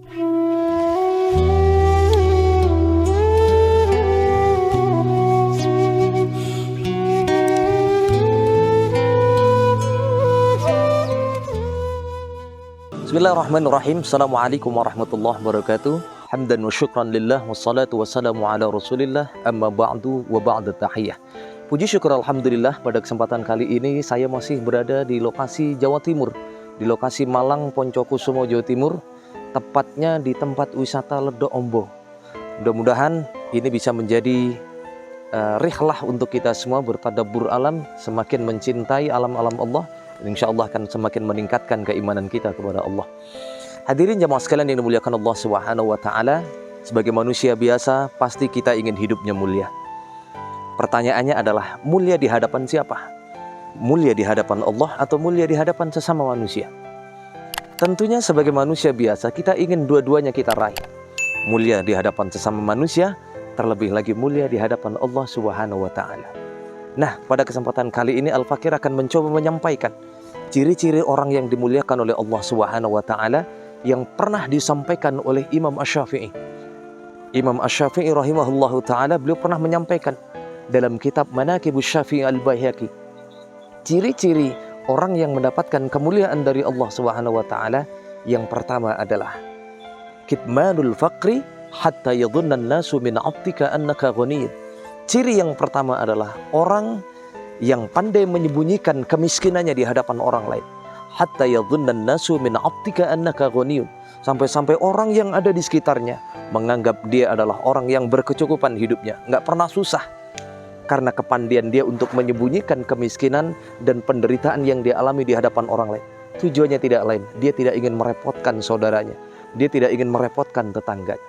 Bismillahirrahmanirrahim. Assalamualaikum warahmatullahi wabarakatuh. Hamdan wa syukran lillah, wassalatu wassalamu ala rasulillah, amma ba'du wa ba'da tahiyah. Puji syukur alhamdulillah, pada kesempatan kali ini saya masih berada di lokasi Jawa Timur, di lokasi Malang, Poncokusumo, Jawa Timur, tepatnya di tempat wisata Ledok Ombo. Mudah-mudahan ini bisa menjadi rihlah untuk kita semua bertadabbur alam, semakin mencintai alam-alam Allah. Insya Allah akan semakin meningkatkan keimanan kita kepada Allah. Hadirin jamaah sekalian yang dimuliakan Allah Subhanahu wa Ta'ala, sebagai manusia biasa pasti kita ingin hidupnya mulia. Pertanyaannya adalah, mulia di hadapan siapa? Mulia di hadapan Allah atau mulia di hadapan sesama manusia? Tentunya sebagai manusia biasa kita ingin dua-duanya kita raih. Mulia di hadapan sesama manusia, terlebih lagi mulia di hadapan Allah Subhanahu wa Ta'ala. Nah, pada kesempatan kali ini Al-Fakir akan mencoba menyampaikan ciri-ciri orang yang dimuliakan oleh Allah Subhanahu wa Ta'ala yang pernah disampaikan oleh Imam Asy-Syafi'i. Imam Asy-Syafi'i rahimahullahu ta'ala, beliau pernah menyampaikan dalam kitab Manaqibus Syafi'i Al-Baihaqi, ciri-ciri orang yang mendapatkan kemuliaan dari Allah Subhanahu wa Ta'ala. Yang pertama adalah kitmanul faqri hatta yadhunna an-nasu min 'abdika annaka ghaniyun. Ciri yang pertama adalah orang yang pandai menyembunyikan kemiskinannya di hadapan orang lain. Hatta yadhunnan nasu min 'abdika annaka ghaniyun. Sampai-sampai orang yang ada di sekitarnya menganggap dia adalah orang yang berkecukupan hidupnya, nggak pernah susah. Karena kepandian dia untuk menyembunyikan kemiskinan dan penderitaan yang dia alami di hadapan orang lain. Tujuannya tidak lain, dia tidak ingin merepotkan saudaranya, dia tidak ingin merepotkan tetangganya.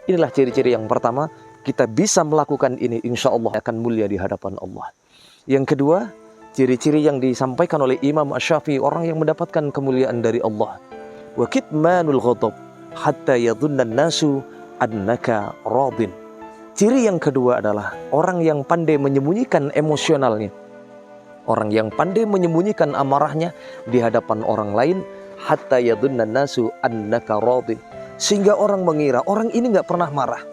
Inilah ciri-ciri yang pertama. Kita bisa melakukan ini, insya Allah akan mulia di hadapan Allah. Yang kedua, ciri-ciri yang disampaikan oleh Imam Asy-Syafi'i, orang yang mendapatkan kemuliaan dari Allah. Wa kitmanul ghadab hatta yadhunna an-nasu annaka radin. Ciri yang kedua adalah orang yang pandai menyembunyikan emosionalnya. Orang yang pandai menyembunyikan amarahnya di hadapan orang lain, hatta yadhunna an-nasu annaka radin. Sehingga orang mengira orang ini nggak pernah marah.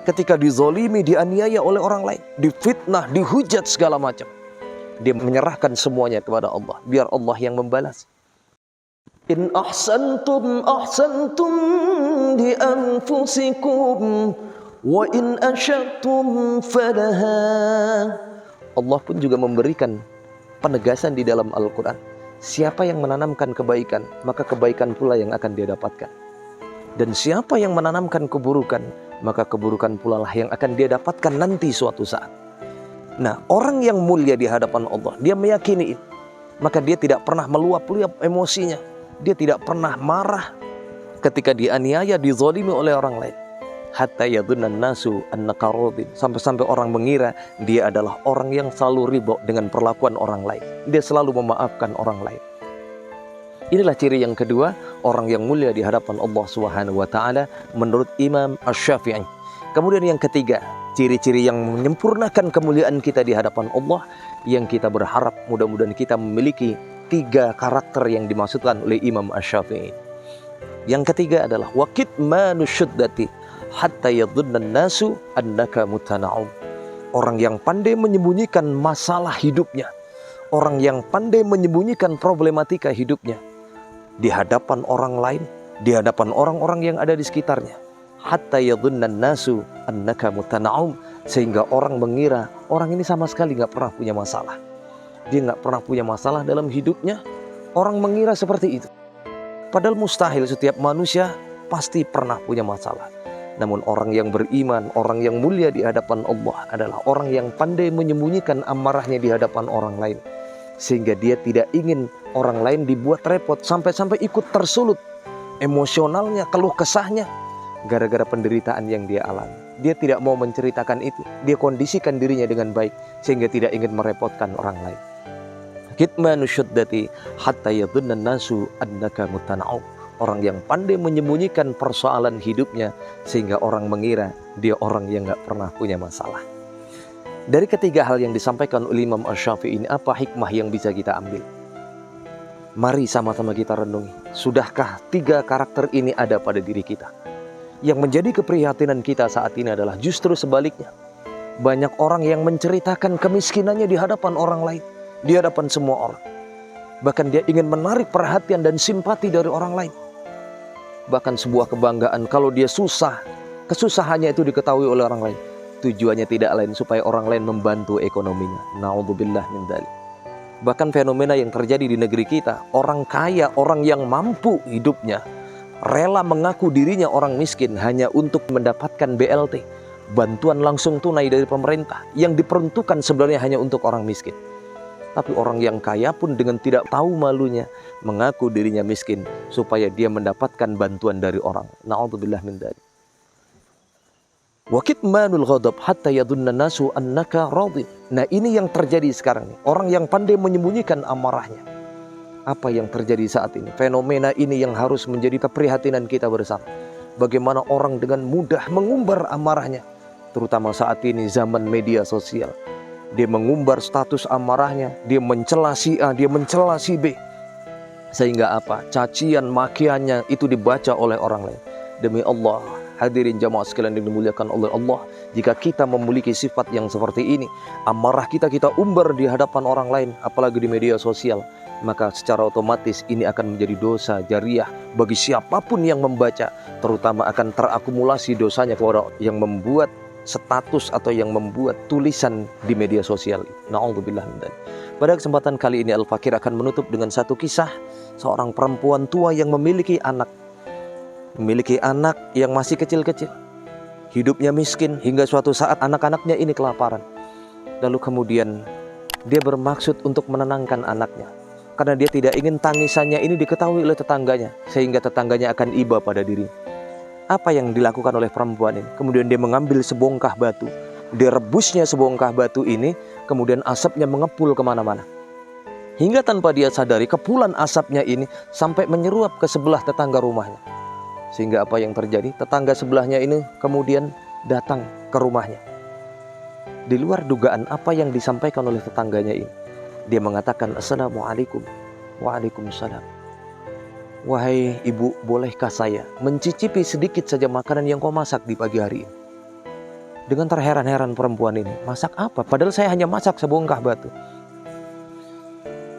Ketika dizolimi, dianiaya oleh orang lain, difitnah, dihujat segala macam, dia menyerahkan semuanya kepada Allah, biar Allah yang membalas. In ahsantum ahsantum li anfusikum wa in asyatum falaha. Allah pun juga memberikan penegasan di dalam Al-Quran. Siapa yang menanamkan kebaikan, maka kebaikan pula yang akan dia dapatkan. Dan siapa yang menanamkan keburukan, maka keburukan pula lah yang akan dia dapatkan nanti suatu saat. Nah, orang yang mulia di hadapan Allah, dia meyakini ini. Maka dia tidak pernah meluap-luap emosinya. Dia tidak pernah marah ketika dianiaya, dizalimi oleh orang lain. Hatta yadhunnan nasu annaka radin. Sampai-sampai orang mengira dia adalah orang yang selalu ridho dengan perlakuan orang lain. Dia selalu memaafkan orang lain. Inilah ciri yang kedua, orang yang mulia di hadapan Allah Subhanahu wa Ta'ala menurut Imam Asy-Syafi'i. Kemudian yang ketiga, ciri-ciri yang menyempurnakan kemuliaan kita di hadapan Allah, yang kita berharap mudah-mudahan kita memiliki 3 karakter yang dimaksudkan oleh Imam Asy-Syafi'i. Yang ketiga adalah wa kitmanu syuddati hatta yadhunna an-nasu annaka mutana'um. Orang yang pandai menyembunyikan masalah hidupnya, orang yang pandai menyembunyikan problematika hidupnya di hadapan orang lain, di hadapan orang-orang yang ada di sekitarnya. Hatta yadhunnan nasu annaka mutana'um. Sehingga orang mengira orang ini sama sekali nggak pernah punya masalah. Dia nggak pernah punya masalah dalam hidupnya. Orang mengira seperti itu. Padahal mustahil, setiap manusia pasti pernah punya masalah. Namun orang yang beriman, orang yang mulia di hadapan Allah adalah orang yang pandai menyembunyikan amarahnya di hadapan orang lain. Sehingga dia tidak ingin orang lain dibuat repot, sampai-sampai ikut tersulut emosionalnya, keluh kesahnya gara-gara penderitaan yang dia alami. Dia tidak mau menceritakan itu. Dia kondisikan dirinya dengan baik sehingga tidak ingin merepotkan orang lain. Kitmanu syuddati hatta yadhunna nasu annaka mutana'um. Orang yang pandai menyembunyikan persoalan hidupnya sehingga orang mengira dia orang yang nggak pernah punya masalah. Dari ketiga hal yang disampaikan oleh Imam Asy-Syafi'i ini, apa hikmah yang bisa kita ambil? Mari sama-sama kita renungi. Sudahkah 3 karakter ini ada pada diri kita? Yang menjadi keprihatinan kita saat ini adalah justru sebaliknya. Banyak orang yang menceritakan kemiskinannya di hadapan orang lain, di hadapan semua orang. Bahkan dia ingin menarik perhatian dan simpati dari orang lain. Bahkan sebuah kebanggaan kalau dia susah, kesusahannya itu diketahui oleh orang lain. Tujuannya tidak lain supaya orang lain membantu ekonominya. Na'udzubillah min dzalik. Bahkan fenomena yang terjadi di negeri kita, orang kaya, orang yang mampu hidupnya, rela mengaku dirinya orang miskin hanya untuk mendapatkan BLT, bantuan langsung tunai dari pemerintah, yang diperuntukkan sebenarnya hanya untuk orang miskin. Tapi orang yang kaya pun dengan tidak tahu malunya mengaku dirinya miskin supaya dia mendapatkan bantuan dari orang. Na'udzubillah min dzalik. Wa kitmanul ghadab hatta yadunna nasu annaka radin. Nah, ini yang terjadi sekarang nih. Orang yang pandai menyembunyikan amarahnya. Apa yang terjadi saat ini? Fenomena ini yang harus menjadi keprihatinan kita bersama. Bagaimana orang dengan mudah mengumbar amarahnya, terutama saat ini zaman media sosial. Dia mengumbar status amarahnya, dia mencela si A, dia mencela si B. Sehingga apa? Cacian, makiannya itu dibaca oleh orang lain. Demi Allah, hadirin jamaah sekalian yang dimuliakan oleh Allah, jika kita memiliki sifat yang seperti ini, amarah kita umbar di hadapan orang lain, apalagi di media sosial, maka secara otomatis ini akan menjadi dosa jariah bagi siapapun yang membaca, terutama akan terakumulasi dosanya kepada yang membuat status atau yang membuat tulisan di media sosial. Na'udzubillah min dzalik. Pada kesempatan kali ini Al-Fakir akan menutup dengan satu kisah seorang perempuan tua yang memiliki anak yang masih kecil-kecil. Hidupnya miskin hingga suatu saat anak-anaknya ini kelaparan. Lalu kemudian dia bermaksud untuk menenangkan anaknya, karena dia tidak ingin tangisannya ini diketahui oleh tetangganya, sehingga tetangganya akan iba pada diri. Apa yang dilakukan oleh perempuan ini? Kemudian dia mengambil sebongkah batu, direbusnya sebongkah batu ini, kemudian asapnya mengepul kemana-mana. Hingga tanpa dia sadari, kepulan asapnya ini sampai menyeruap ke sebelah tetangga rumahnya. Sehingga apa yang terjadi? Tetangga sebelahnya ini kemudian datang ke rumahnya. Di luar dugaan apa yang disampaikan oleh tetangganya ini. Dia mengatakan, Assalamualaikum. Waalaikumsalam. Wahai ibu, bolehkah saya mencicipi sedikit saja makanan yang kau masak di pagi hari ini? Dengan terheran-heran perempuan ini, masak apa? Padahal saya hanya masak sebongkah batu.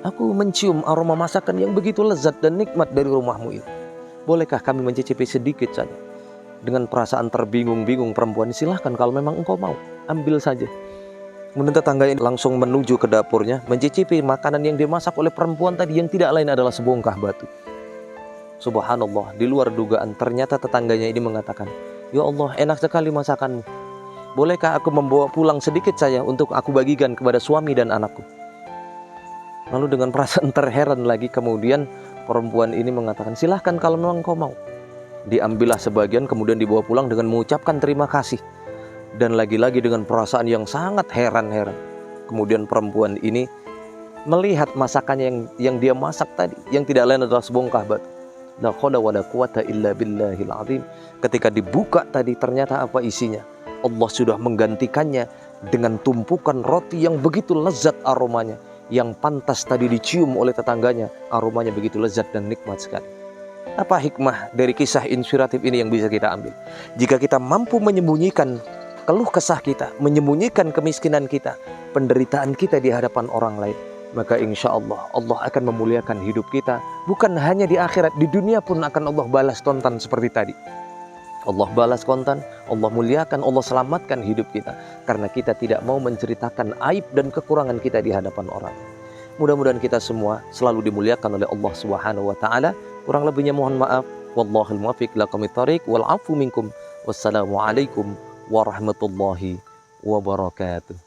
Aku mencium aroma masakan yang begitu lezat dan nikmat dari rumahmu ini. Bolehkah kami mencicipi sedikit saja? Dengan perasaan terbingung-bingung perempuan, silahkan kalau memang engkau mau, ambil saja. Kemudian tetangga ini langsung menuju ke dapurnya, mencicipi makanan yang dimasak oleh perempuan tadi yang tidak lain adalah sebongkah batu. Subhanallah, di luar dugaan ternyata tetangganya ini mengatakan, Ya Allah, enak sekali masakanmu. Bolehkah aku membawa pulang sedikit saja untuk aku bagikan kepada suami dan anakku? Lalu dengan perasaan terheran lagi kemudian perempuan ini mengatakan, silahkan kalau memang kau mau. Diambillah sebagian kemudian dibawa pulang dengan mengucapkan terima kasih. Dan lagi-lagi dengan perasaan yang sangat heran-heran. Kemudian perempuan ini melihat masakannya yang dia masak tadi, yang tidak lain adalah sebongkah batu. La haula wala quwata illa billahil azim. Ketika dibuka tadi ternyata apa isinya? Allah sudah menggantikannya dengan tumpukan roti yang begitu lezat aromanya, yang pantas tadi dicium oleh tetangganya, aromanya begitu lezat dan nikmat sekali. Apa hikmah dari kisah inspiratif ini yang bisa kita ambil? Jika kita mampu menyembunyikan keluh kesah kita, menyembunyikan kemiskinan kita, penderitaan kita di hadapan orang lain, maka insya Allah, Allah akan memuliakan hidup kita. Bukan hanya di akhirat, di dunia pun akan Allah balas tonton seperti tadi. Allah balas kontan, Allah muliakan, Allah selamatkan hidup kita. Karena kita tidak mau menceritakan aib dan kekurangan kita di hadapan orang. Mudah-mudahan kita semua selalu dimuliakan oleh Allah Subhanahu wa Ta'ala. Kurang lebihnya mohon maaf. Wallahul muwaffiq laqamit thariq wal afu minkum. Wassalamualaikum warahmatullahi wabarakatuh.